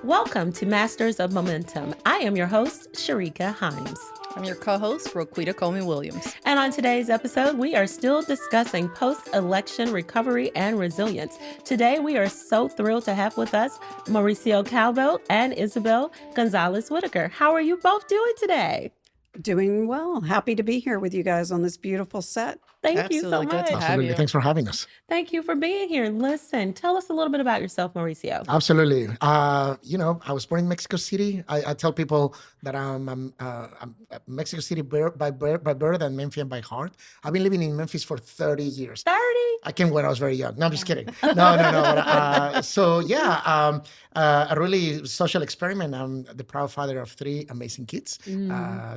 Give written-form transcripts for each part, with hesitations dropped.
Welcome to Masters of Momentum. I am your host, Sharika Himes. I'm your co-host, Roquita Coleman-Williams. And on today's episode, we are still discussing post-election recovery and resilience. Today, we are so thrilled to have with us Mauricio Calvo and Isabel González Whitaker. How are you both doing today? Doing well. Happy to be here with you guys on this beautiful set. Thank you so much. Good to have Absolutely. you. Thanks for having us. Thank you for being here. Listen, tell us a little bit about yourself, Mauricio. Absolutely. I was born in Mexico City. I tell people that I'm Mexico City by birth and Memphian by heart. I've been living in Memphis for 30 years. 30? I came when I was very young. No, I'm just kidding. No. A really social experiment. I'm the proud father of 3 amazing kids,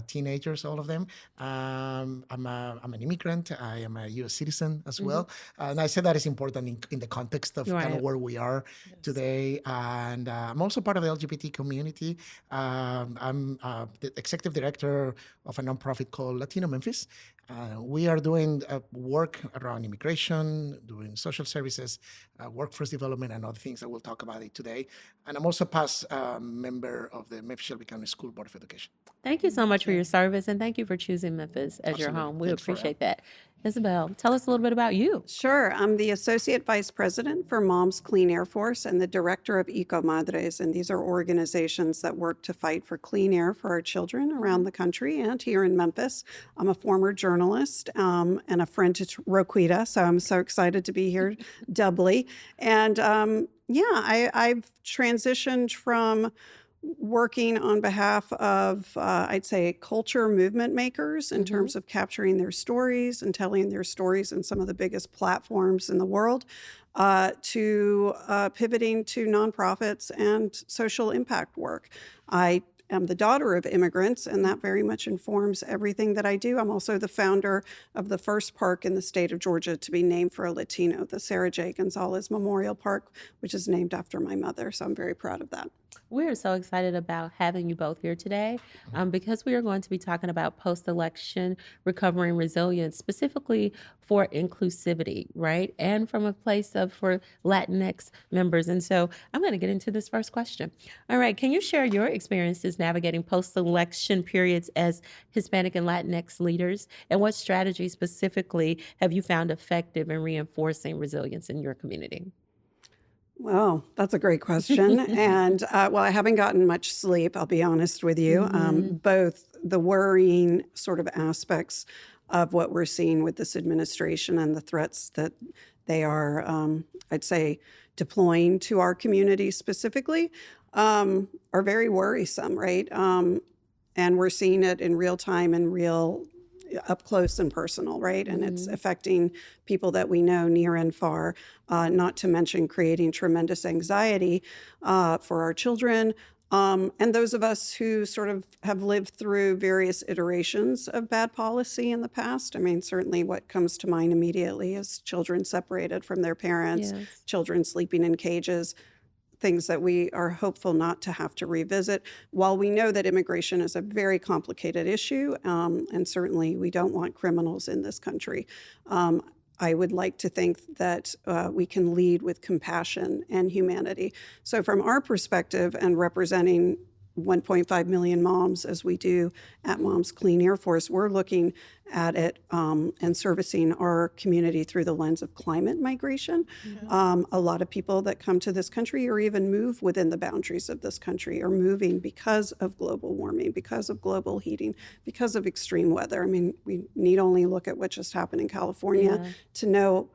teenagers, all of them. I'm an immigrant. I am a U.S. citizen as well. And I say that is important in the context of kind of where we are today. And I'm also part of the LGBT community. I'm the executive director of a nonprofit called Latino Memphis. We are doing work around immigration, doing social services, workforce development, and other things that we'll talk about it today. And I'm also past member of the Memphis Shelby County School Board of Education. Thank you so much for your service, and thank you for choosing Memphis as your home. We appreciate that. Isabel, tell us a little bit about you. Sure. I'm the Associate Vice President for Moms Clean Air Force and the Director of Eco Madres. And these are organizations that work to fight for clean air for our children around the country and here in Memphis. I'm a former journalist and a friend to Roquita, so I'm so excited to be here doubly. And I've transitioned from working on behalf of, I'd say, culture movement makers in terms of capturing their stories and telling their stories in some of the biggest platforms in the world, to pivoting to nonprofits and social impact work. I am the daughter of immigrants, and that very much informs everything that I do. I'm also the founder of the first park in the state of Georgia to be named for a Latino, the Sarah J. González Memorial Park, which is named after my mother. So I'm very proud of that. We are so excited about having you both here today because we are going to be talking about post-election recovery and resilience, specifically for inclusivity, right? And from a place of for Latinx members. And so I'm going to get into this first question. All right, can you share your experiences navigating post-election periods as Hispanic and Latinx leaders? And what strategies specifically have you found effective in reinforcing resilience in your community? Well, that's a great question. And I haven't gotten much sleep, I'll be honest with you. Both the worrying sort of aspects of what we're seeing with this administration and the threats that they are, I'd say, deploying to our community specifically are very worrisome, right? And we're seeing it in real time and up close and personal, right? And it's affecting people that we know near and far, not to mention creating tremendous anxiety for our children. And those of us who sort of have lived through various iterations of bad policy in the past. I mean, certainly what comes to mind immediately is children separated from their parents, children sleeping in cages, things that we are hopeful not to have to revisit. While we know that immigration is a very complicated issue, and certainly we don't want criminals in this country, I would like to think that we can lead with compassion and humanity. So from our perspective and representing 1.5 million moms as we do at Moms Clean Air Force, we're looking at it and servicing our community through the lens of climate migration. A lot of people that come to this country or even move within the boundaries of this country are moving because of global warming, because of global heating, because of extreme weather. I mean, we need only look at what just happened in California to know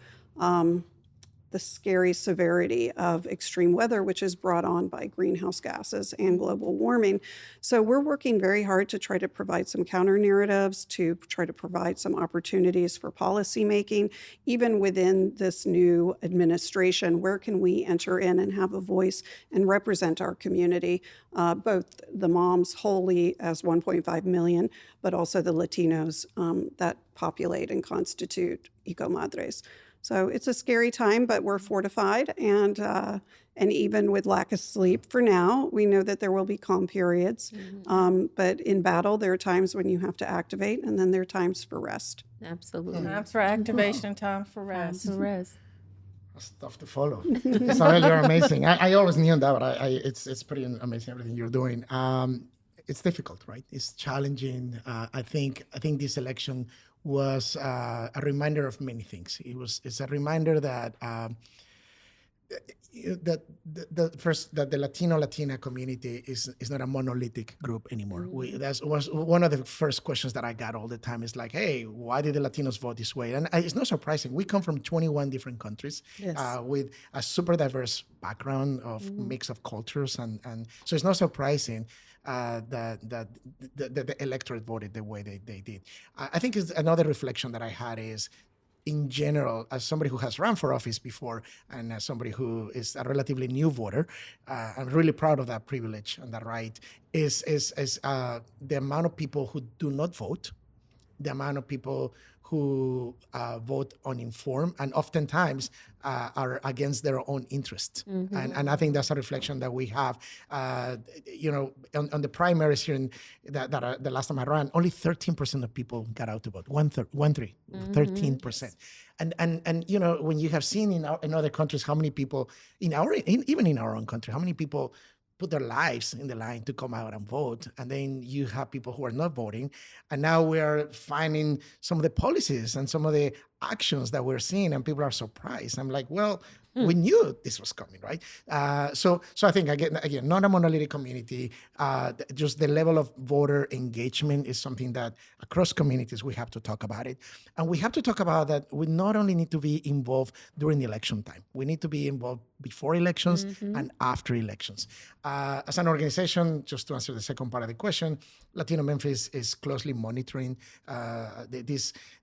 the scary severity of extreme weather, which is brought on by greenhouse gases and global warming. So we're working very hard to try to provide some counter narratives, to try to provide some opportunities for policy making. Even within this new administration, where can we enter in and have a voice and represent our community, both the moms wholly as 1.5 million, but also the Latinos that populate and constitute Eco Madres. So it's a scary time, but we're fortified, and even with lack of sleep for now, we know that there will be calm periods. But in battle, there are times when you have to activate, and then there are times for rest. Absolutely. Times for activation, time for rest. Time for rest. It's tough to follow. Isabel, you're amazing. I always knew that, but it's pretty amazing everything you're doing. It's difficult, right? It's challenging. I think this election was a reminder of many things. It's a reminder that that the Latina community is not a monolithic group anymore. That was one of the first questions that I got all the time. Is like, hey, why did the Latinos vote this way? And it's not surprising. We come from 21 different countries with a super diverse background of mix of cultures, and so it's not surprising that the electorate voted the way they did. I think it's another reflection that I had is, in general, as somebody who has run for office before and as somebody who is a relatively new voter, I'm really proud of that privilege and that right, is the amount of people who do not vote, the amount of people who vote uninformed and oftentimes are against their own interests. And I think that's a reflection that we have. On the primaries here, the last time I ran, only 13% of people got out to vote. 13%. And when you have seen in other countries how many people even in our own country, how many people put their lives in the line to come out and vote. And then you have people who are not voting. And now we're finding some of the policies and some of the actions that we're seeing, and people are surprised. I'm like, well, we knew this was coming, right? So I think, again, not a monolithic community. Just the level of voter engagement is something that across communities we have to talk about it. And we have to talk about that we not only need to be involved during the election time, we need to be involved before elections and after elections. As an organization, just to answer the second part of the question, Latino Memphis is closely monitoring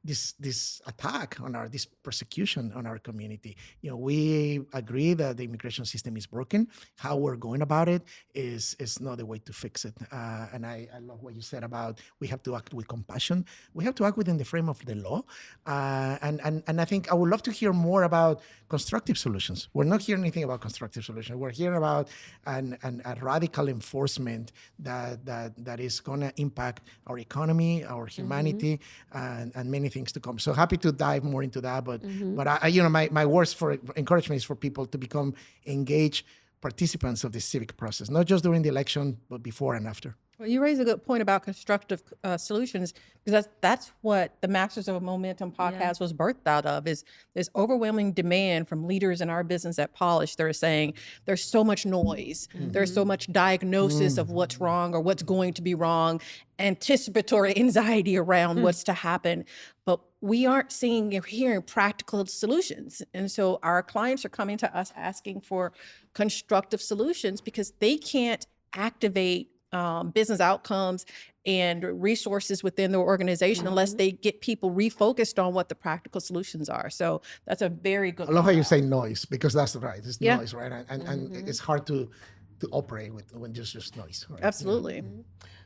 this attack on this persecution on our community. We agree that the immigration system is broken. How we're going about it is not the way to fix it. And I love what you said about we have to act with compassion. We have to act within the frame of the law. And I think I would love to hear more about constructive solutions. We're not hearing anything about constructive solutions. We're hearing about a radical enforcement that is going to impact our economy, our humanity, and many things to come. So happy to dive more into that. But my words for encouragement is for people to become engaged participants of the civic process, not just during the election, but before and after. Well, you raise a good point about constructive solutions, because that's what the Masters of Momentum podcast was birthed out of, is this overwhelming demand from leaders in our business at Polish. They're saying there's so much noise, there's so much diagnosis of what's wrong or what's going to be wrong, anticipatory anxiety around what's to happen, but we aren't seeing or hearing practical solutions. And so our clients are coming to us asking for constructive solutions because they can't activate business outcomes and resources within their organization unless they get people refocused on what the practical solutions are. So that's a very good. I love how you say noise, because that's right. It's noise, right? And it's hard to operate with when just noise. Right? Absolutely.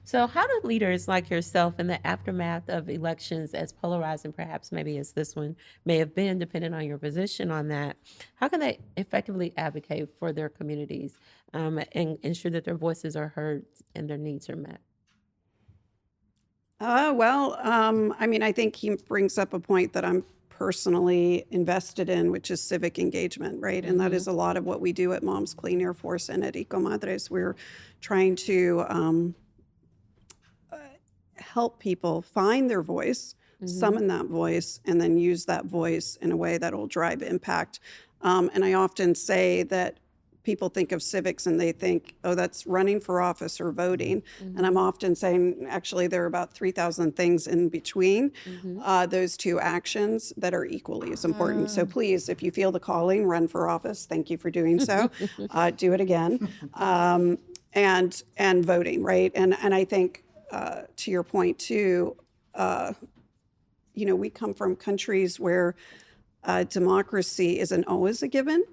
So how do leaders like yourself, in the aftermath of elections, as polarizing perhaps maybe as this one may have been, depending on your position on that, how can they effectively advocate for their communities and ensure that their voices are heard and their needs are met? I think he brings up a point that I'm personally invested in, which is civic engagement, right? And that is a lot of what we do at Moms Clean Air Force and at Ecomadres. We're trying to help people find their voice, summon that voice, and then use that voice in a way that will drive impact. And I often say that people think of civics and they think, oh, that's running for office or voting. And I'm often saying, actually, there are about 3,000 things in between those two actions that are equally as important. So please, if you feel the calling, run for office. Thank you for doing so. Do it again. And voting, right? And I think, to your point too, we come from countries where democracy isn't always a given.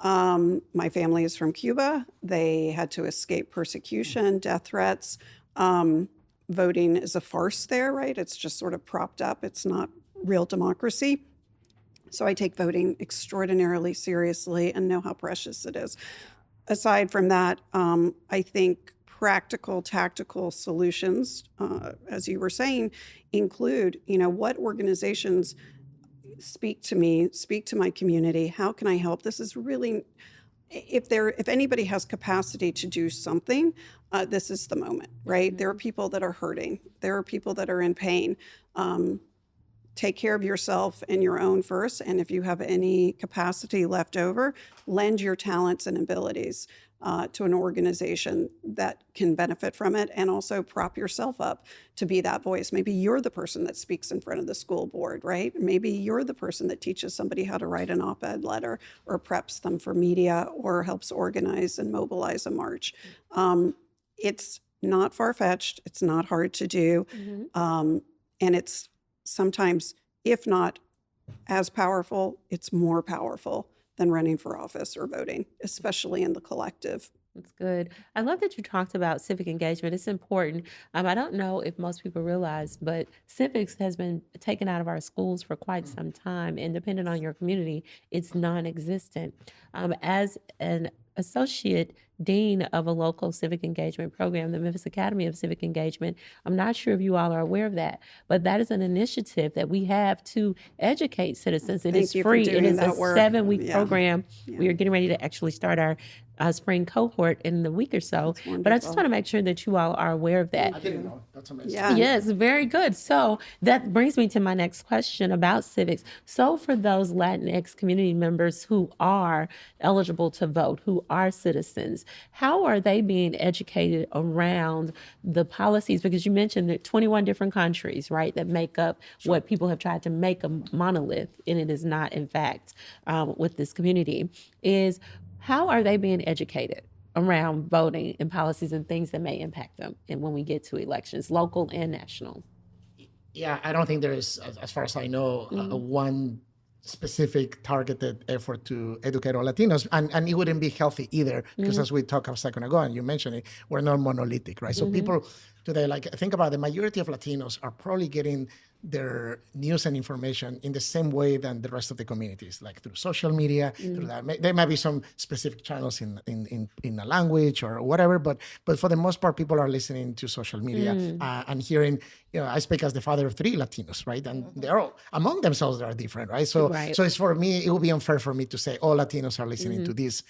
My family is from Cuba. They had to escape persecution, death threats. Voting is a farce there, right? It's just sort of propped up. It's not real democracy. So I take voting extraordinarily seriously and know how precious it is. Aside from that, I think practical, tactical solutions, as you were saying, include, what organizations speak to me, speak to my community. How can I help? This is really, if anybody has capacity to do something, this is the moment, right? There are people that are hurting. There are people that are in pain. Take care of yourself and your own first. And if you have any capacity left over, lend your talents and abilities to an organization that can benefit from it, and also prop yourself up to be that voice. Maybe you're the person that speaks in front of the school board, right? Maybe you're the person that teaches somebody how to write an op-ed letter, or preps them for media, or helps organize and mobilize a march. It's not far-fetched. It's not hard to do. And it's sometimes, if not as powerful, it's more powerful than running for office or voting, especially in the collective. That's good. I love that you talked about civic engagement. It's important. I don't know if most people realize, but civics has been taken out of our schools for quite some time, and depending on your community, it's non-existent. As an associate dean of a local civic engagement program, the Memphis Academy of Civic Engagement, I'm not sure if you all are aware of that, but that is an initiative that we have to educate citizens. It is Thank you for free. It doing is a that work. 7-week Yeah. program. We are getting ready to actually start our spring cohort in a week or so. But I just wonderful. want to make sure that you all are aware of that. I didn't know. That's amazing. Yeah. Yes, very good. So that brings me to my next question about civics. So for those Latinx community members who are eligible to vote, who are citizens, how are they being educated around the policies? Because you mentioned that 21 different countries, right, that make up what people have tried to make a monolith, and it is not, in fact, with this community, is how are they being educated around voting and policies and things that may impact them and when we get to elections, local and national? Yeah, I don't think there is, as far as I know, a one specific targeted effort to educate all Latinos, and it wouldn't be healthy either, because as we talked a second ago, and you mentioned it, we're not monolithic, right? So people today, like, think about the majority of Latinos are probably getting their news and information in the same way than the rest of the communities, like through social media. Through that, there might be some specific channels in a language or whatever, but for the most part, people are listening to social media and hearing. You know, I speak as the father of 3 Latinos, right? And they're all among themselves. They are different, right? So it's, for me, it would be unfair for me to say all Latinos are listening to this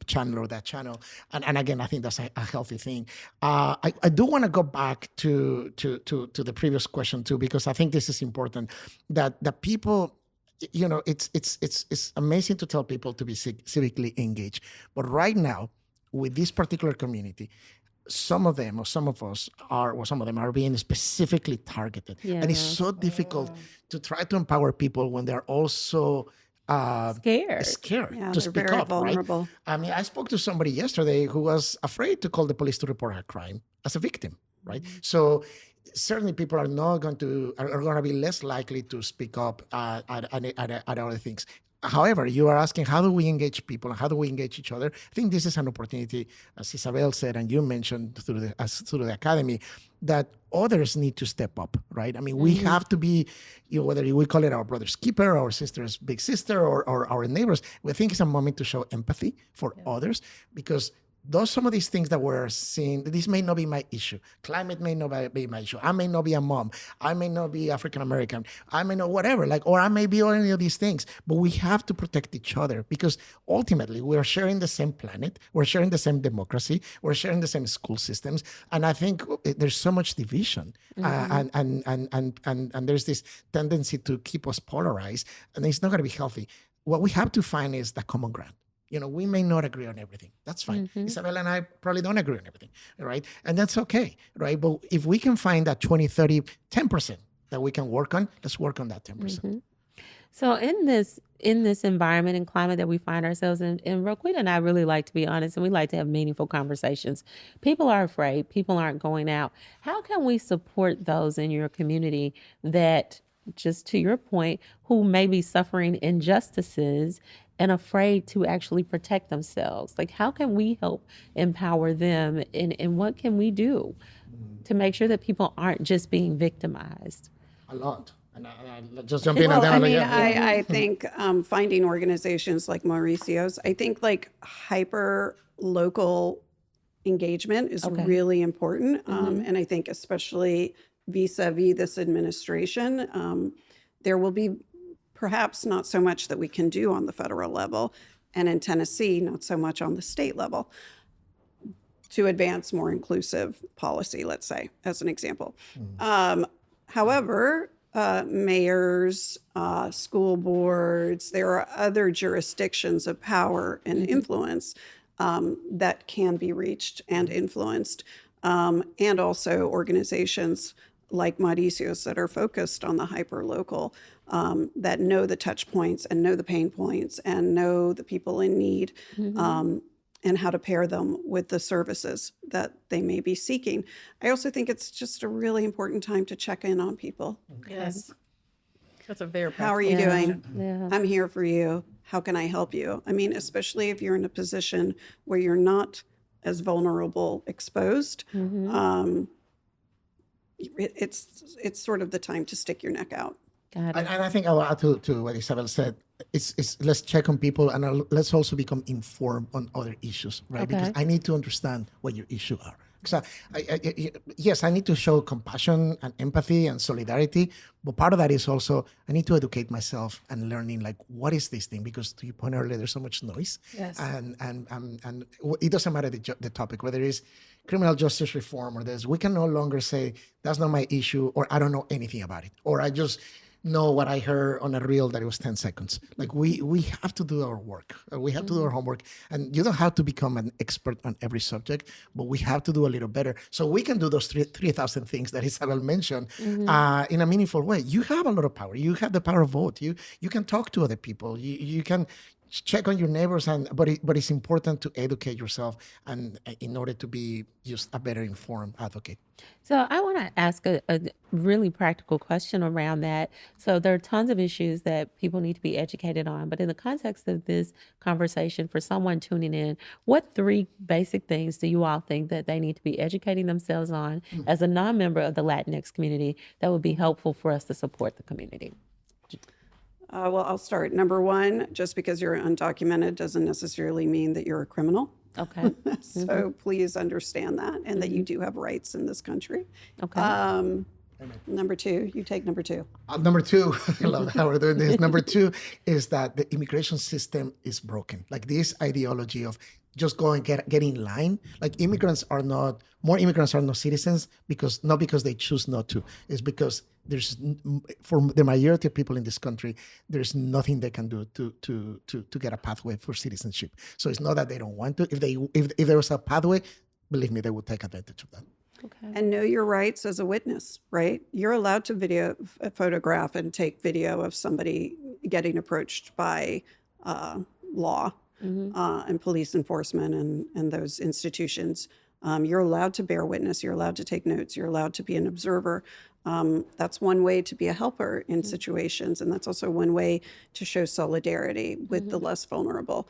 channel or that channel. And again, I think that's a healthy thing. I do want to go back to the previous question too, because I think this is important. That the people, you know, it's amazing to tell people to be civically engaged, but right now with this particular community, some of them, or some of us are, or some of them are being specifically targeted. And it's so difficult to try to empower people when they're also Scared. Yeah, to they're speak very up, vulnerable. right? I mean, I spoke to somebody yesterday who was afraid to call the police to report a crime as a victim, right? So certainly people are going to be less likely to speak up at other things. However, you are asking, how do we engage people and how do we engage each other? I think this is an opportunity, as Isabel said, and you mentioned through the academy, that others need to step up, right? I mean, we have to be, whether we call it our brother's keeper, our sister's big sister, or our neighbors, we think it's a moment to show empathy for others, because some of these things that we're seeing, this may not be my issue. Climate may not be my issue. I may not be a mom. I may not be African American. I may not whatever, or I may be all any of these things. But we have to protect each other, because ultimately we're sharing the same planet. We're sharing the same democracy. We're sharing the same school systems. And I think there's so much division, and there's this tendency to keep us polarized, and it's not going to be healthy. What we have to find is the common ground. You know, we may not agree on everything. That's fine. Isabel and I probably don't agree on everything, right? And that's okay, right? But if we can find that 20, 30, 10% that we can work on, let's work on that 10%. So in this environment and climate that we find ourselves in, and Roquita and I really like to be honest, and we like to have meaningful conversations. People are afraid. People aren't going out. How can we support those in your community that, just to your point, who may be suffering injustices and afraid to actually protect themselves? Like, how can we help empower them, and what can we do to make sure that people aren't just being victimized? A lot. And I just jump in Well, and then I think finding organizations like Mauricio's, I think like hyper local engagement is really important. And I think especially vis-a-vis this administration, there will be perhaps not so much that we can do on the federal level, and in Tennessee, not so much on the state level, to advance more inclusive policy, let's say, as an example. However, mayors, school boards, there are other jurisdictions of power and influence that can be reached and influenced, and also organizations like Mauricio's that are focused on the hyper-local, that know the touch points and know the pain points and know the people in need, and how to pair them with the services that they may be seeking. I also think it's just a really important time to check in on people. Yes. That's a very How are you doing? Yeah. I'm here for you. How can I help you? I mean, especially if you're in a position where you're not as vulnerable, exposed, it's sort of the time to stick your neck out. Got it. And I think I'll add to what Isabel said. It's let's check on people, and let's also become informed on other issues, right? Okay. Because I need to understand what your issues are. So yes, I need to show compassion and empathy and solidarity, but part of that is also I need to educate myself and learning like what is this thing, because to your point earlier, there's so much noise, Yes. and it doesn't matter the topic, whether it's criminal justice reform or this. We can no longer say that's not my issue, or I don't know anything about it, or I just know what I heard on a reel that it was 10 seconds. Like we have to do our work. We have to do our homework. And you don't have to become an expert on every subject, but we have to do a little better. So we can do those 3,000 things that Isabel mentioned in a meaningful way. You have a lot of power. You have the power of vote. You can talk to other people. You can check on your neighbors, but it's important to educate yourself, and in order to be just a better informed advocate. So I want to ask a really practical question around that. So there are tons of issues that people need to be educated on, but in the context of this conversation, for someone tuning in, what 3 basic things do you all think that they need to be educating themselves on as a non-member of the Latinx community that would be helpful for us to support the community? Well, I'll start. Number 1, just because you're undocumented doesn't necessarily mean that you're a criminal. Okay. So please understand that, and that you do have rights in this country. Okay. Number 2, you take number 2. Number 2, I love how we're doing this. Number 2 is that the immigration system is broken. Like this ideology of just go and get in line. Like more immigrants are not citizens not because they choose not to. It's because for the majority of people in this country, there's nothing they can do to get a pathway for citizenship. So it's not that they don't want to. If there was a pathway, believe me, they would take advantage of that. Okay. And know your rights as a witness, right? You're allowed to photograph and take video of somebody getting approached by law and police enforcement and those institutions. You're allowed to bear witness. You're allowed to take notes. You're allowed to be an observer. That's one way to be a helper in situations. And that's also one way to show solidarity with the less vulnerable.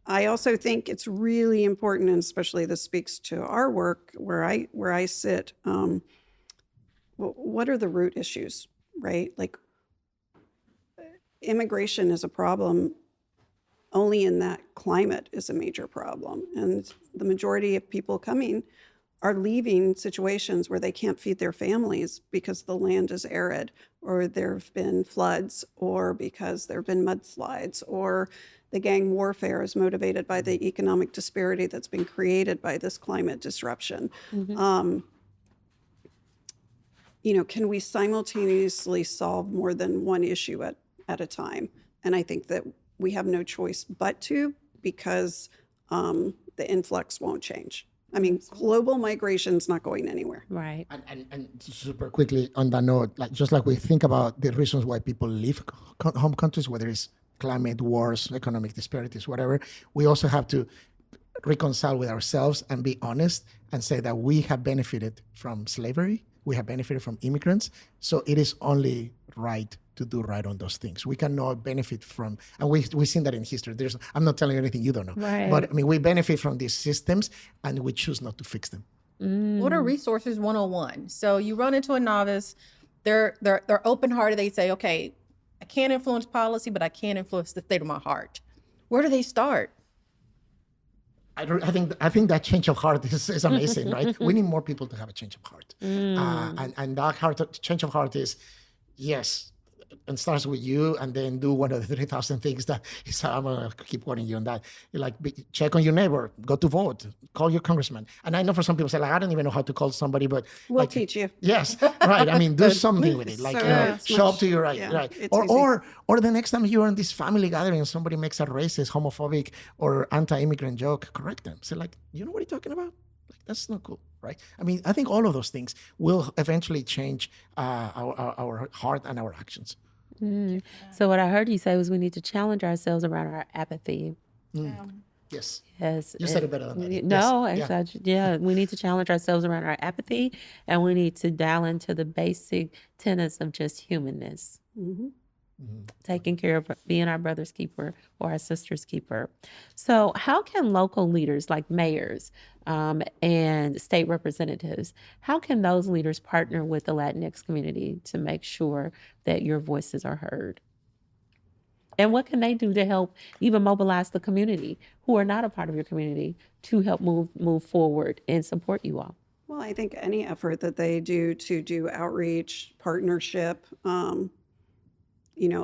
I also think it's really important, and especially this speaks to our work where I sit. What are the root issues, right? Like immigration is a problem. Only in that climate is a major problem. And the majority of people coming are leaving situations where they can't feed their families because the land is arid, or there have been floods, or because there have been mudslides, or the gang warfare is motivated by the economic disparity that's been created by this climate disruption. Can we simultaneously solve more than one issue at a time? And I think that we have no choice but to, because the influx won't change. I mean, global migration's not going anywhere. Right. And super quickly on that note, just like we think about the reasons why people leave home countries, whether it's climate, wars, economic disparities, whatever, we also have to reconcile with ourselves and be honest and say that we have benefited from slavery, we have benefited from immigrants, so it is only right to do right on those things. We cannot benefit from, and we've seen that in history. I'm not telling you anything you don't know, Right. but I mean, we benefit from these systems and we choose not to fix them. What are resources 101? So you run into a novice, they're open-hearted. They say, okay, I can't influence policy, but I can influence the state of my heart. Where do they start? I think that change of heart is amazing, right? We need more people to have a change of heart, and that change of heart is, yes, and starts with you, and then do one of the 3,000 things that is, I'm going to keep quoting you on that. Like, check on your neighbor, go to vote, call your congressman. And I know for some people say, like, I don't even know how to call somebody, but We'll like, teach you. yes, right. I mean, do something with it. Like, So you know, it's show up much- to your right, yeah, right. it's Or, easy. or the next time you're in this family gathering and somebody makes a racist, homophobic, or anti-immigrant joke, correct them. Say, like, you know what you're talking about? Like, that's not cool, right? I mean, I think all of those things will eventually change our heart and our actions. So what I heard you say was we need to challenge ourselves around our apathy. Yes. Yes. You said it better than I did. No, Yes. actually, we need to challenge ourselves around our apathy, and we need to dial into the basic tenets of just humanness. Taking care of being our brother's keeper or our sister's keeper. So how can local leaders like mayors and state representatives, how can those leaders partner with the Latinx community to make sure that your voices are heard? And what can they do to help even mobilize the community who are not a part of your community to help move forward and support you all? Well, I think any effort that they do to do outreach, partnership,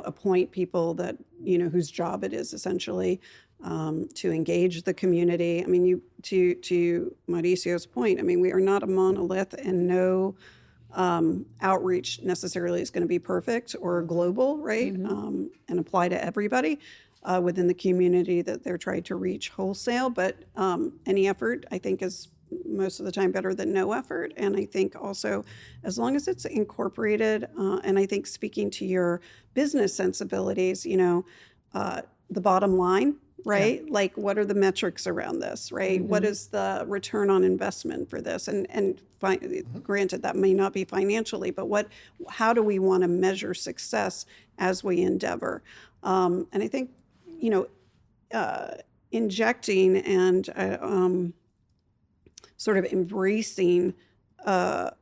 appoint people that, whose job it is essentially to engage the community. I mean, to Mauricio's point, I mean, we are not a monolith, and no outreach necessarily is going to be perfect or global, right? And apply to everybody within the community that they're trying to reach wholesale. But any effort, I think, is most of the time better than no effort. And I think also, as long as it's incorporated, and I think speaking to your business sensibilities, the bottom line, right? Yeah. Like, what are the metrics around this, right? What is the return on investment for this? And granted, that may not be financially, but how do we want to measure success as we endeavor? And I think, injecting and sort of embracing a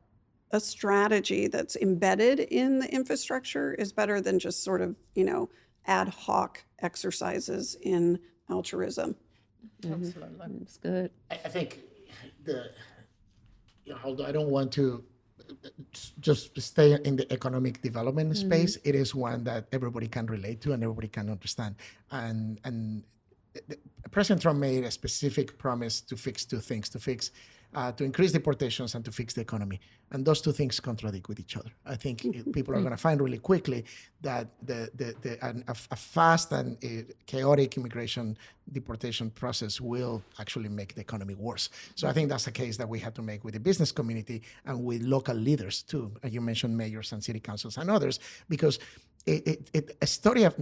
strategy that's embedded in the infrastructure is better than just sort of, ad hoc exercises in altruism. Absolutely. That's good. I think although I don't want to just stay in the economic development space, it is one that everybody can relate to and everybody can understand. And President Trump made a specific promise to fix two things: to increase deportations and to fix the economy. And those two things contradict with each other. I think people are going to find really quickly that a fast and chaotic immigration deportation process will actually make the economy worse. So I think that's a case that we have to make with the business community and with local leaders too. You mentioned mayors and city councils and others, because a study of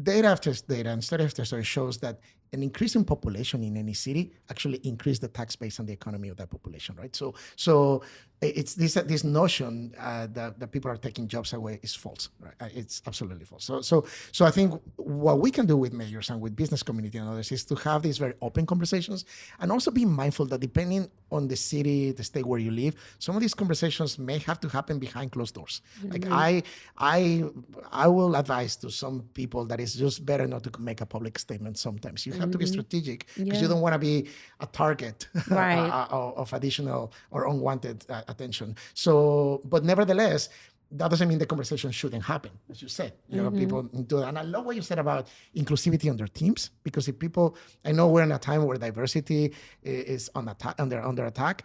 data after data and study after study shows that an increasing population in any city actually increase the tax base and the economy of that population, right? So it's this notion that people are taking jobs away is false, right? It's absolutely false. So I think what we can do with mayors and with business community and others is to have these very open conversations, and also be mindful that depending on the city, the state where you live, some of these conversations may have to happen behind closed doors. Like I will advise to some people that it's just better not to make a public statement sometimes. You have to be strategic, because you don't want to be a target of additional or unwanted attention. So, but nevertheless, that doesn't mean the conversation shouldn't happen, as you said. People do that. And I love what you said about inclusivity on their teams, because if people, I know we're in a time where diversity is under attack.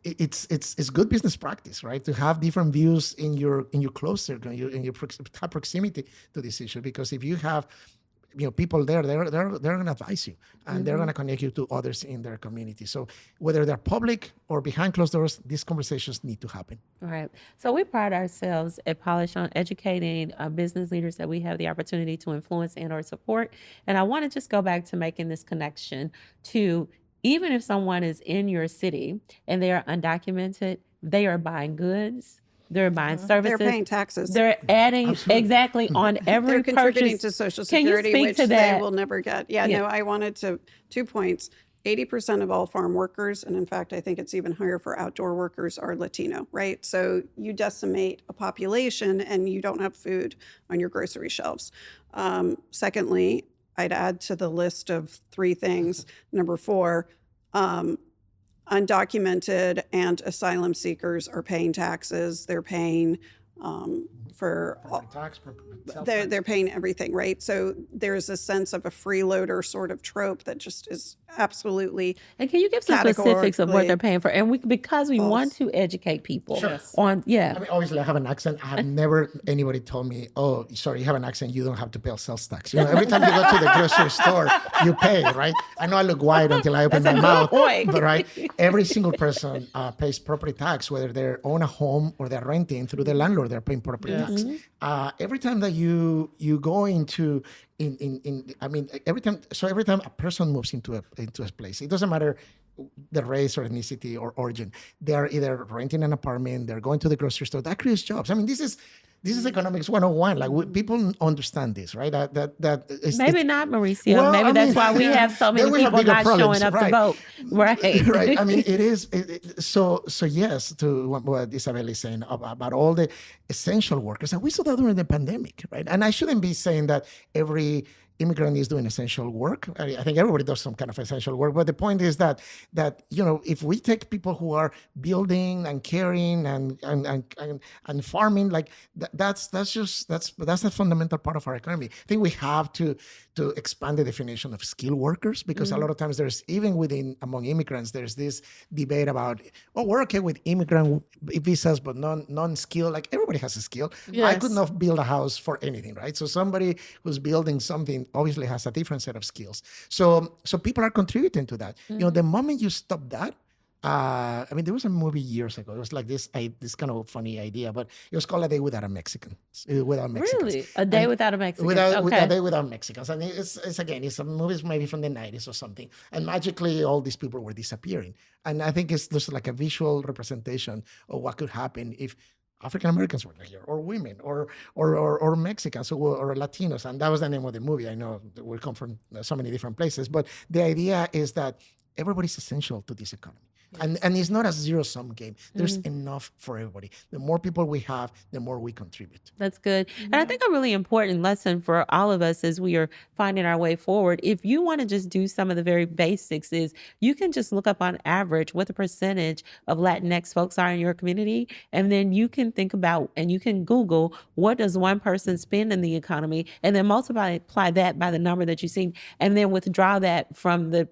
It's good business practice, right, to have different views in your close circle, in your proximity to this issue. Because if you have people there, they're going to advise you, and they're going to connect you to others in their community. So whether they're public or behind closed doors, these conversations need to happen. All right. So we pride ourselves at Polish on educating business leaders that we have the opportunity to influence and or support. And I want to just go back to making this connection to, even if someone is in your city and they are undocumented, they are buying goods, they're buying services. They're paying taxes. They're adding exactly on every They're contributing purchase. to Social Can you Security, speak which to they that? will never get. Yeah, no, I wanted to, 2 points. 80% of all farm workers, and in fact, I think it's even higher for outdoor workers, are Latino, right? So you decimate a population and you don't have food on your grocery shelves. Secondly, I'd add to the list of 3 things. Number 4, undocumented and asylum seekers are paying taxes. They're paying for all, Tax, they're paying everything, right? So there's a sense of a freeloader sort of trope that just is absolutely And can you give some specifics of what they're categorically paying for? And because we want false. to educate people Yes. on, I mean, obviously, I have an accent. I have never anybody told me, "Oh, sorry, you have an accent. You don't have to pay sales tax." You know, every time you go to the grocery store, you pay, right? I know I look white until I open my mouth, point. but right, every single person pays property tax, whether they own a home or they're renting through the landlord. They're paying property tax. Every time that you go into I mean, every time a person moves into a place, it doesn't matter the race or ethnicity or origin. They are either renting an apartment, they're going to the grocery store. That creates jobs. I mean, this is economics 101. Like people understand this, right? That is, maybe not, Mauricio. Well, Maybe I that's mean, why we have so many then we have people bigger not problems, showing up right. to vote. Right. Right. I mean, it is. So yes, to what Isabel is saying about all the essential workers, and we saw that during the pandemic, right? And I shouldn't be saying that every immigrant is doing essential work. I think everybody does some kind of essential work, but the point is that if we take people who are building and caring and farming, like that's a fundamental part of our economy. I think we have to expand the definition of skilled workers, because a lot of times there's, even among immigrants, there's this debate about, oh, we're okay with immigrant visas but non-skilled. Like, everybody has a skill. I could not build a house for anything, right? So somebody who's building something obviously has a different set of skills. So people are contributing to that. You know, the moment you stop that, I mean, there was a movie years ago. It was like this kind of funny idea, but it was called A Day Without a Mexican. Without Mexicans. Really? A Day Without a Mexican. With Okay. A Day Without Mexicans. And it's a movie maybe from the 90s or something. And magically, all these people were disappearing. And I think there's like a visual representation of what could happen if African Americans were here, or women, or Mexicans, or Latinos. And that was the name of the movie. I know we come from so many different places, but the idea is that everybody's essential to this economy. And it's not a zero-sum game. There's enough for everybody. The more people we have, the more we contribute. That's good. And I think a really important lesson for all of us as we are finding our way forward, if you want to just do some of the very basics, is you can just look up on average what the percentage of Latinx folks are in your community. And then you can think about, and you can Google, what does one person spend in the economy, and then multiply that by the number that you've seen, and then withdraw that from the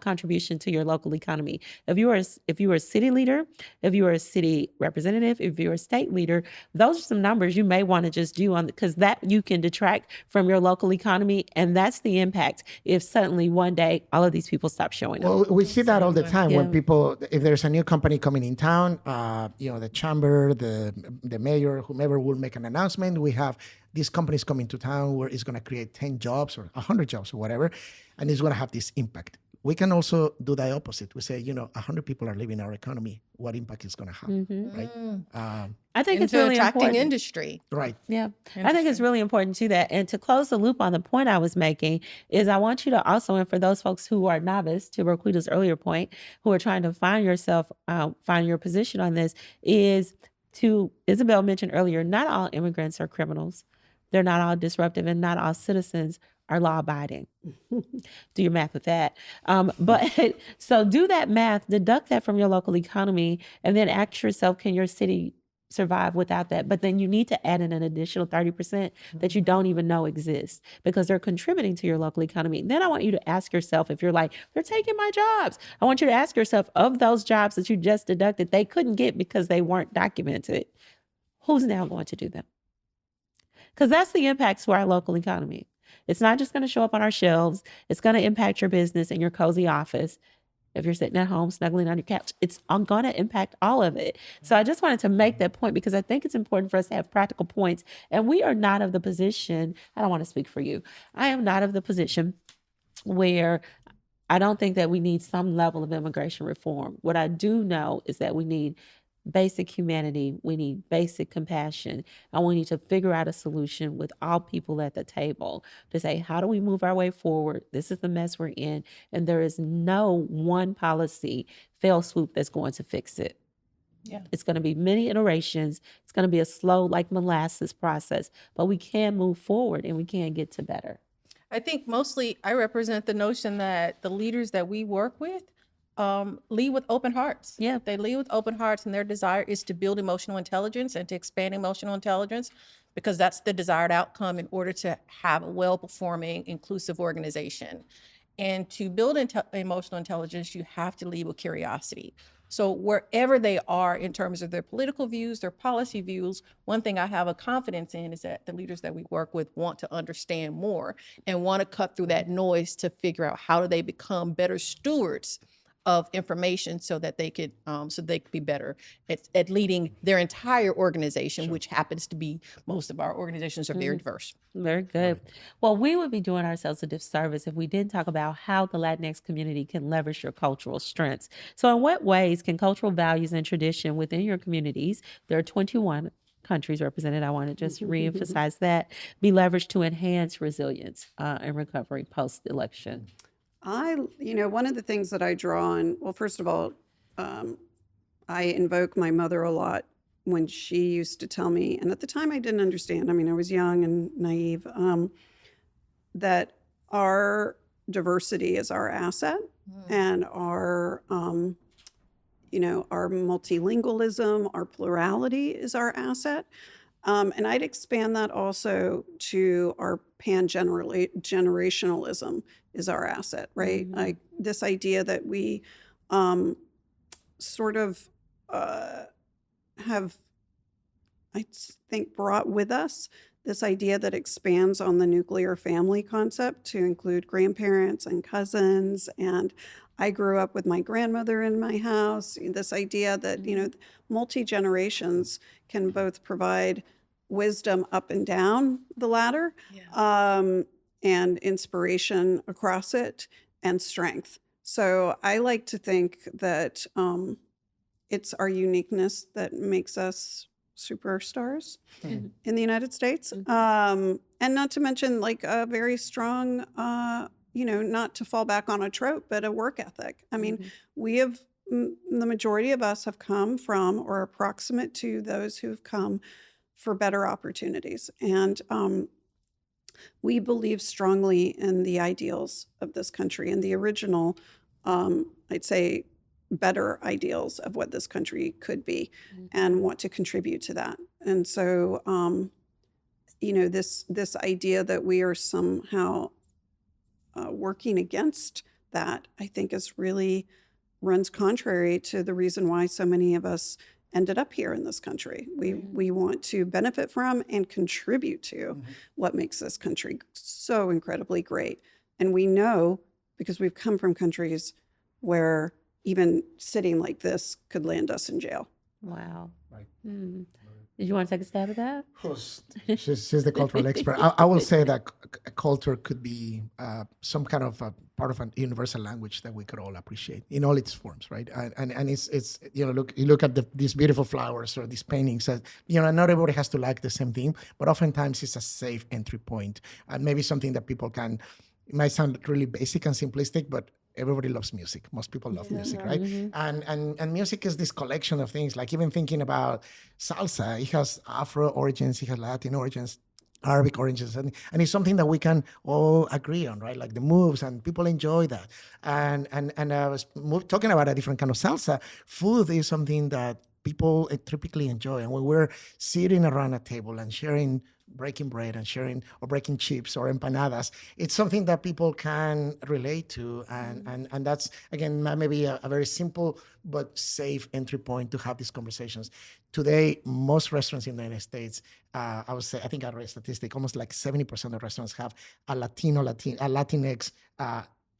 contribution to your local economy. If you are a city leader, if you are a city representative, if you're a state leader, those are some numbers you may want to just do because that you can detract from your local economy, and that's the impact if suddenly one day all of these people stop showing up. Well, we see that all the time when people, if there's a new company coming in town, the chamber, the mayor, whomever will make an announcement. We have these companies coming to town where it's going to create 10 jobs or 100 jobs or whatever, and it's going to have this impact. We can also do the opposite. We say, 100 people are leaving our economy. What impact is going to have, right? I think it's Into really attracting important. industry. Right. Yeah, I think it's really important to that. And to close the loop on the point I was making is I want you to also, and for those folks who are novice, to Roquita's earlier point, who are trying to find your position on this, is to, Isabel mentioned earlier, not all immigrants are criminals. They're not all disruptive, and not all citizens are law-abiding. Do your math with that. But so do that math, deduct that from your local economy, and then ask yourself, can your city survive without that? But then you need to add in an additional 30% that you don't even know exists, because they're contributing to your local economy. Then I want you to ask yourself, if you're like, they're taking my jobs, I want you to ask yourself, of those jobs that you just deducted, they couldn't get because they weren't documented, who's now going to do them? Because that's the impact to our local economy. It's not just going to show up on our shelves. It's going to impact your business and your cozy office. If you're sitting at home snuggling on your couch, it's going to impact all of it. So I just wanted to make that point, because I think it's important for us to have practical points. And we are not of the position, I don't want to speak for you, I am not of the position where I don't think that we need some level of immigration reform. What I do know is that we need basic humanity, we need basic compassion, and we need to figure out a solution with all people at the table to say, how do we move our way forward? This is the mess we're in, and there is no one policy fail swoop that's going to fix it. Yeah. It's going to be many iterations. It's going to be a slow, like molasses process, but we can move forward and we can get to better. I think mostly I represent the notion that the leaders that we work with lead with open hearts. Yeah. They lead with open hearts, and their desire is to build emotional intelligence and to expand emotional intelligence, because that's the desired outcome in order to have a well-performing, inclusive organization. And to build emotional intelligence, you have to lead with curiosity. So wherever they are in terms of their political views, their policy views, one thing I have a confidence in is that the leaders that we work with want to understand more and want to cut through that noise to figure out how do they become better stewards of information so that they could be better at leading their entire organization, which happens to be, most of our organizations are very diverse. Very good. Well, we would be doing ourselves a disservice if we didn't talk about how the Latinx community can leverage your cultural strengths. So in what ways can cultural values and tradition within your communities, there are 21 countries represented, I want to just reemphasize that, be leveraged to enhance resilience and recovery post-election? One of the things that I draw on, well, first of all, I invoke my mother a lot when she used to tell me, and at the time I didn't understand, I mean, I was young and naive, that our diversity is our asset and our multilingualism, our plurality is our asset. And I'd expand that also to our generationalism is our asset, right? Like this idea that we sort of have, I think, brought with us this idea that expands on the nuclear family concept to include grandparents and cousins. And I grew up with my grandmother in my house. This idea that, multi-generations can both provide wisdom up and down the ladder, and inspiration across it, and strength. So I like to think that it's our uniqueness that makes us superstars in the United States. And not to mention like a very strong, not to fall back on a trope, but a work ethic. I mean, we have, the majority of us have come from or approximate to those who've come for better opportunities. And we believe strongly in the ideals of this country and the original, I'd say, better ideals of what this country could be, and want to contribute to that. And so, this idea that we are somehow working against that, I think is really runs contrary to the reason why so many of us ended up here in this country. We want to benefit from and contribute to what makes this country so incredibly great. And we know, because we've come from countries where even sitting like this could land us in jail. Wow. Right. Did you want to take a stab at that? She's the cultural expert. I will say that culture could be some kind of a part of a universal language that we could all appreciate in all its forms, right? And it's you look at these beautiful flowers or these paintings. Not everybody has to like the same thing, but oftentimes it's a safe entry point, and maybe something that people can. It might sound really basic and simplistic, but everybody loves music. Most people love music, right? And music is this collection of things. Like even thinking about salsa, it has Afro origins, it has Latin origins, Arabic origins, and it's something that we can all agree on, right? Like the moves, and people enjoy that. And I was talking about a different kind of salsa. Food is something that people typically enjoy, and when we're sitting around a table and sharing, breaking bread and sharing, or breaking chips or empanadas, it's something that people can relate to, and that's again maybe a very simple but safe entry point to have these conversations. Today, most restaurants in the United States, I would say, I think I read a statistic, almost like 70% of restaurants have a Latinx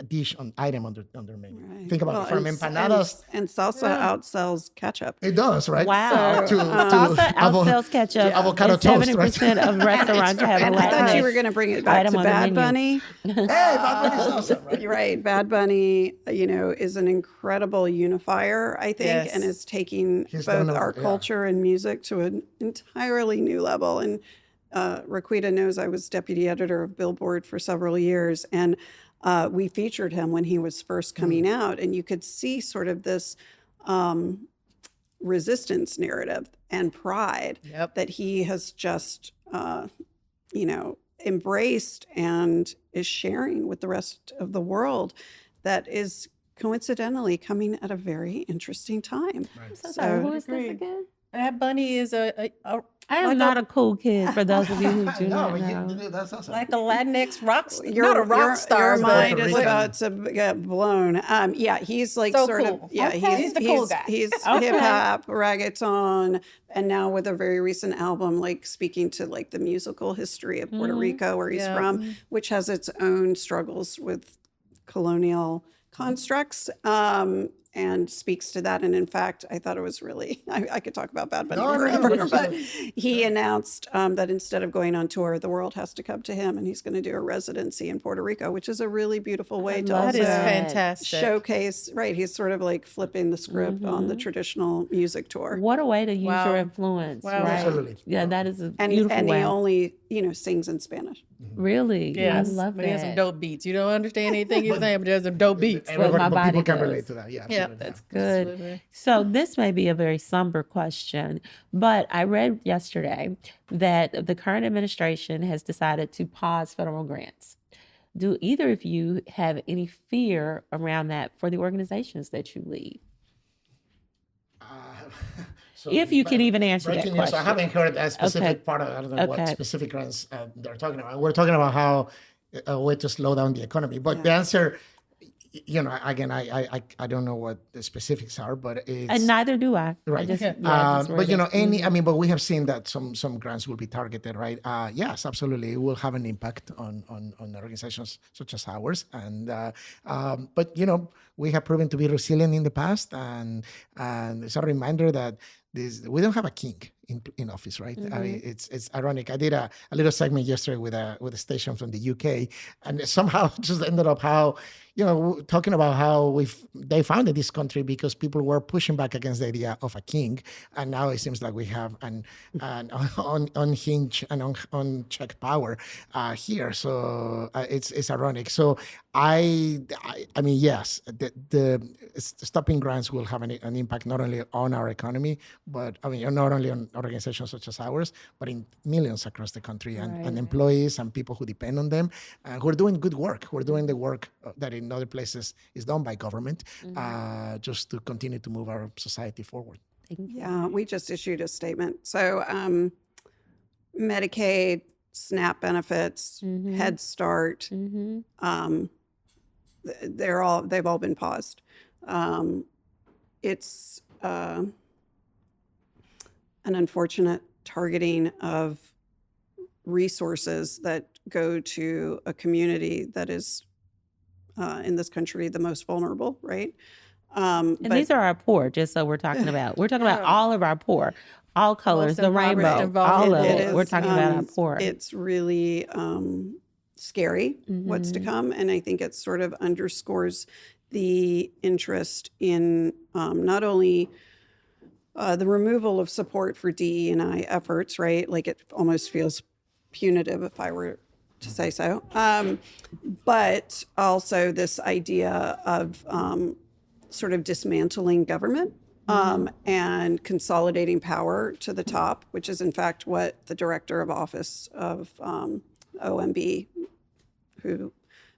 dish item on their menu. Right. Think about it, from empanadas. And salsa outsells ketchup. It does, right? Wow. To Salsa outsells ketchup. to avocado and toast, 70% of restaurants have a And I thought you were Latinx going to bring it back item to on the Bad menu. Bunny. Hey, Bad Bunny salsa, right? You're right. Bad Bunny, is an incredible unifier, I think, Yes. and is taking He's both done our culture and music to an entirely new level. And Raquita knows I was deputy editor of Billboard for several years, and we featured him when he was first coming out, and you could see sort of this resistance narrative and pride that he has just, embraced and is sharing with the rest of the world, that is coincidentally coming at a very interesting time. So sorry, who is this Agreed. again? That bunny is I am like not a cool kid, for those of you who do No, not but know. that's awesome. like a Latinx rock star. Not a rock star, your mind but is Rican. about to get blown. Yeah, he's like So sort cool. of, yeah, Okay. He's the cool guy. He's Okay. hip hop, reggaeton, and now with a very recent album, like speaking to like the musical history of Puerto Rico, where he's Yeah. from, which has its own struggles with colonial constructs. And speaks to that. And in fact, I thought it was really, I could talk about Bad Bunny No, no, forever, but absolutely. he announced that instead of going on tour, the world has to come to him, and he's going to do a residency in Puerto Rico, which is a really beautiful way to love That is also fantastic. showcase, right? He's sort of like flipping the script on the traditional music tour. What a way to use Wow. your influence, Wow. right? Absolutely. Yeah, that is a And, beautiful and way. he only, sings in Spanish. Really? Yes. I love But he has some that. dope beats. You don't understand anything he's saying, but there's some dope beats. What my But body people can does. relate to that. Yeah, Yeah, absolutely. that's Good. Absolutely. So this may be a very somber question, but I read yesterday that the current administration has decided to pause federal grants. Do either of you have any fear around that for the organizations that you lead? So, If you can but even answer that breaking news, I question. haven't heard a specific Okay. part of, I don't know what Okay. specific grants they're talking about. We're talking about how a way to slow down the economy. But the answer, again, I don't know what the specifics are, but it's And neither do I. I right. just, yeah, just But read it. I mean, but we have seen that some grants will be targeted, right? Yes, absolutely, it will have an impact on organizations such as ours, and but we have proven to be resilient in the past, and it's a reminder that we don't have a king in office, right? I mean, it's ironic. I did a little segment yesterday with a station from the UK, and somehow just ended up how talking about how they founded this country because people were pushing back against the idea of a king, and now it seems like we have an unhinged and unchecked power here. So it's ironic. So I mean, yes, the stopping grants will have an impact not only on our economy, but I mean not only on organizations such as ours, but in millions across the country, and employees and people who depend on them, who are doing good work, who are doing the work that in other places is done by government, just to continue to move our society forward. Yeah, we just issued a statement. So Medicaid, SNAP benefits, Head Start, they've all been paused. It's an unfortunate targeting of resources that go to a community that is in this country the most vulnerable, right? And these are our poor, just so we're talking about. We're talking about all of our poor, all colors, the impoverished rainbow, and all of vulnerable. it. We're talking about our poor. It's really scary what's to come, and I think it sort of underscores the interest in not only the removal of support for DE&I efforts, right? Like it almost feels punitive if I were to say so, but also this idea of sort of dismantling government and consolidating power to the top, which is in fact what the director of office of OMB, who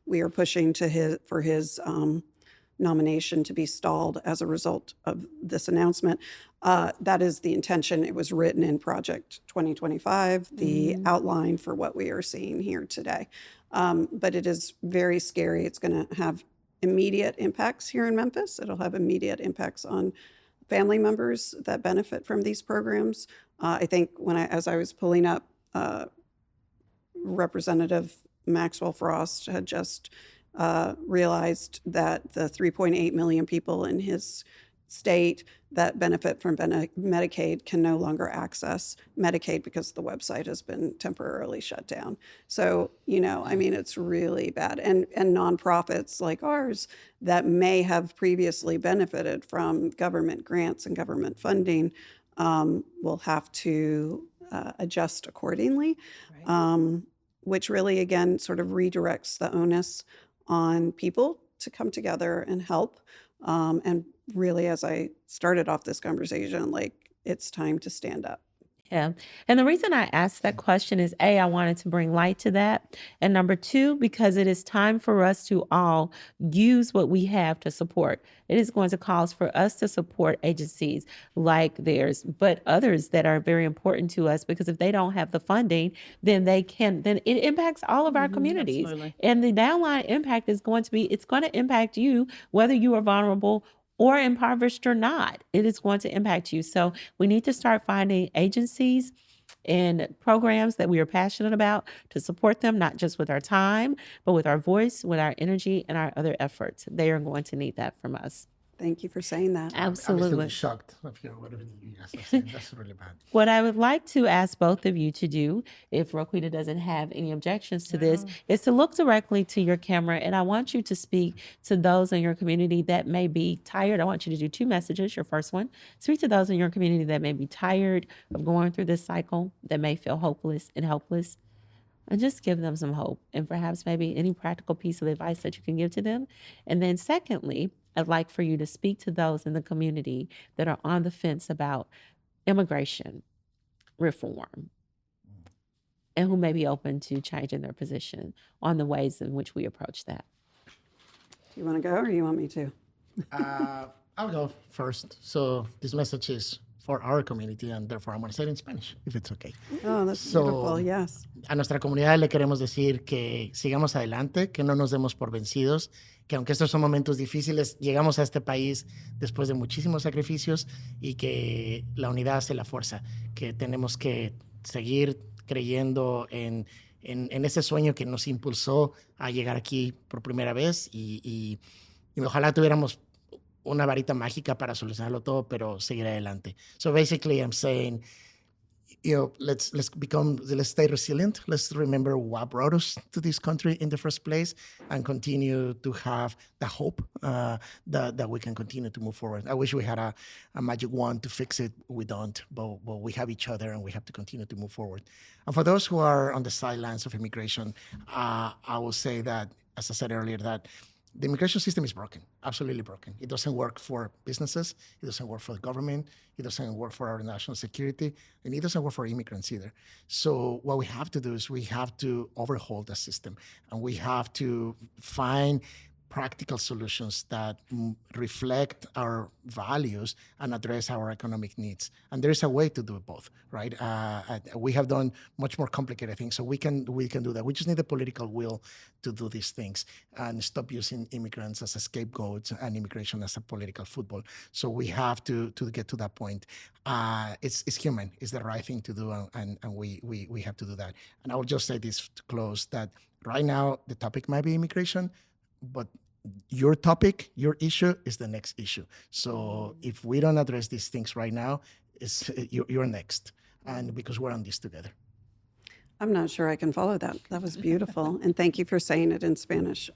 we are pushing for his nomination to be stalled as a result of this announcement. That is the intention. It was written in Project 2025, the outline for what we are seeing here today. But it is very scary. It's going to have immediate impacts here in Memphis. It'll have immediate impacts on family members that benefit from these programs. I think as I was pulling up, Representative Maxwell Frost had just realized that the 3.8 million people in his state that benefit from Medicaid can no longer access Medicaid because the website has been temporarily shut down. So, I mean, it's really bad. And nonprofits like ours that may have previously benefited from government grants and government funding will have to adjust accordingly, which really, again, sort of redirects the onus on people to come together and help. And really, as I started off this conversation, like it's time to stand up. Yeah. And the reason I asked that question is A, I wanted to bring light to that. And number two, because it is time for us to all use what we have to support. It is going to cause for us to support agencies like theirs, but others that are very important to us, because if they don't have the funding, then then it impacts all of our communities. absolutely. And the downline impact is going to be, it's going to impact you, whether you are vulnerable or impoverished or not. It is going to impact you. So we need to start finding agencies and programs that we are passionate about to support them, not just with our time, but with our voice, with our energy, and our other efforts. They are going to need that from us. Thank you for saying that. I'm still Absolutely. shocked of hearing whatever you guys are saying. That's really bad. What I would like to ask both of you to do, if Rosquita doesn't have any objections to this, is to look directly to your camera. And I want you to speak to those in your community that may be tired. I want you to do 2 messages. Your first one, speak to those in your community that may be tired of going through this cycle, that may feel hopeless and helpless. And just give them some hope, and perhaps maybe any practical piece of advice that you can give to them. And then secondly, I'd like for you to speak to those in the community that are on the fence about immigration reform and who may be open to changing their position on the ways in which we approach that. Do you want to go or you want me to? I'll go first. So this message is for our community, and therefore I'm going to say it in Spanish, if it's okay. Oh, that's So- beautiful. Yes. A nuestra comunidad le queremos decir que sigamos adelante, que no nos demos por vencidos, que aunque estos son momentos difíciles, llegamos a este país después de muchísimos sacrificios y que la unidad hace la fuerza, que tenemos que seguir creyendo en ese sueño que nos impulsó a llegar aquí por primera vez y ojalá tuviéramos una varita mágica para solucionarlo todo, pero seguir adelante. So basically I'm saying, let's stay resilient. Let's remember what brought us to this country in the first place and continue to have the hope that we can continue to move forward. I wish we had a magic wand to fix it. We don't, but we have each other and we have to continue to move forward. And for those who are on the sidelines of immigration, I will say that, as I said earlier, that the immigration system is broken, absolutely broken. It doesn't work for businesses. It doesn't work for the government. It doesn't work for our national security. And it doesn't work for immigrants either. So what we have to do is we have to overhaul the system. And we have to find practical solutions that reflect our values and address our economic needs. And there is a way to do both, right? We have done much more complicated things, so we can do that. We just need the political will to do these things and stop using immigrants as a scapegoat and immigration as a political football. So we have to get to that point. It's human. It's the right thing to do, and we have to do that. And I will just say this to close, that right now the topic might be immigration, but your topic, your issue is the next issue. So if we don't address these things right now, you're next. And because we're on this together. I'm not sure I can follow that. That was beautiful. And thank you for saying it in Spanish.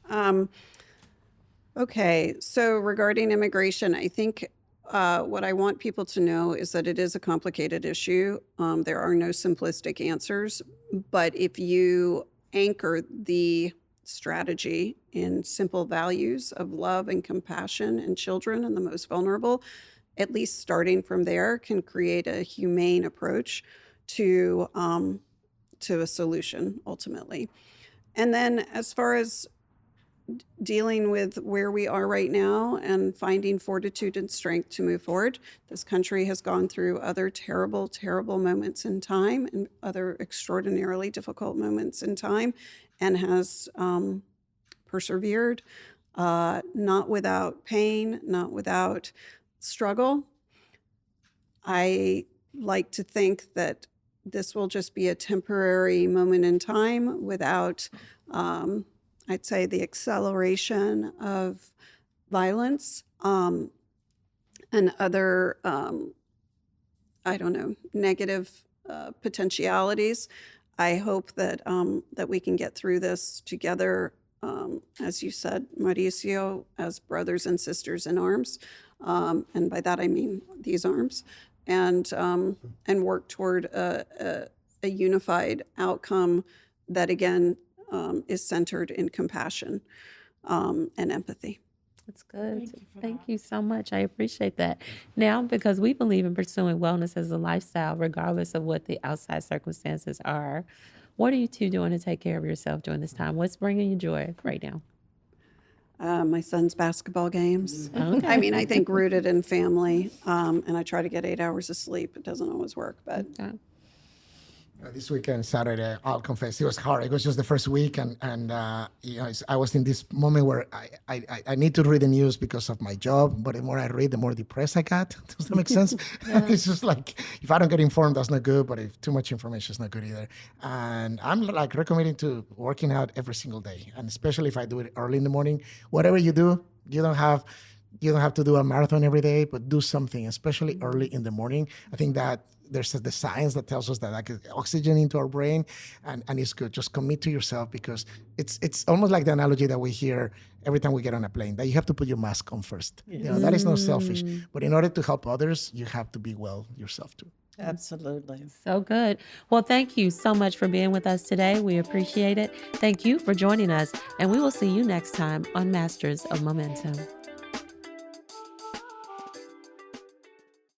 Okay, so regarding immigration, I think what I want people to know is that it is a complicated issue. There are no simplistic answers, but if you anchor the strategy in simple values of love and compassion in children and the most vulnerable, at least starting from there can create a humane approach to a solution ultimately. And then as far as dealing with where we are right now and finding fortitude and strength to move forward, this country has gone through other terrible, terrible moments in time and other extraordinarily difficult moments in time, and has persevered, not without pain, not without struggle. I like to think that this will just be a temporary moment in time without, I'd say, the acceleration of violence and other, negative potentialities. I hope that that we can get through this together, as you said, Mauricio, as brothers and sisters in arms, and by that I mean these arms, and work toward a unified outcome that again is centered in compassion and empathy. That's good. Thank you so much. I appreciate that. Now, because we believe in pursuing wellness as a lifestyle, regardless of what the outside circumstances are, what are you two doing to take care of yourself during this time? What's bringing you joy right now? My son's basketball games. Okay. I mean, I think rooted in family, and I try to get 8 hours of sleep. It doesn't always work, but Okay. This weekend, Saturday, I'll confess, it was hard. It was just the first week, and I was in this moment where I need to read the news because of my job, but the more I read, the more depressed I got. Does that make sense? It's just like, if I don't get informed, that's not good, but if too much information is not good either. And I'm like recommending to working out every single day, and especially if I do it early in the morning. Whatever you do, you don't have to do a marathon every day, but do something, especially early in the morning. I think that there's the science that tells us that like oxygen into our brain, and it's good. Just commit to yourself, because it's almost like the analogy that we hear every time we get on a plane, that you have to put your mask on first. That is not selfish, but in order to help others, you have to be well yourself too. Absolutely. So good. Well, thank you so much for being with us today. We appreciate it. Thank you for joining us, and we will see you next time on Masters of Momentum.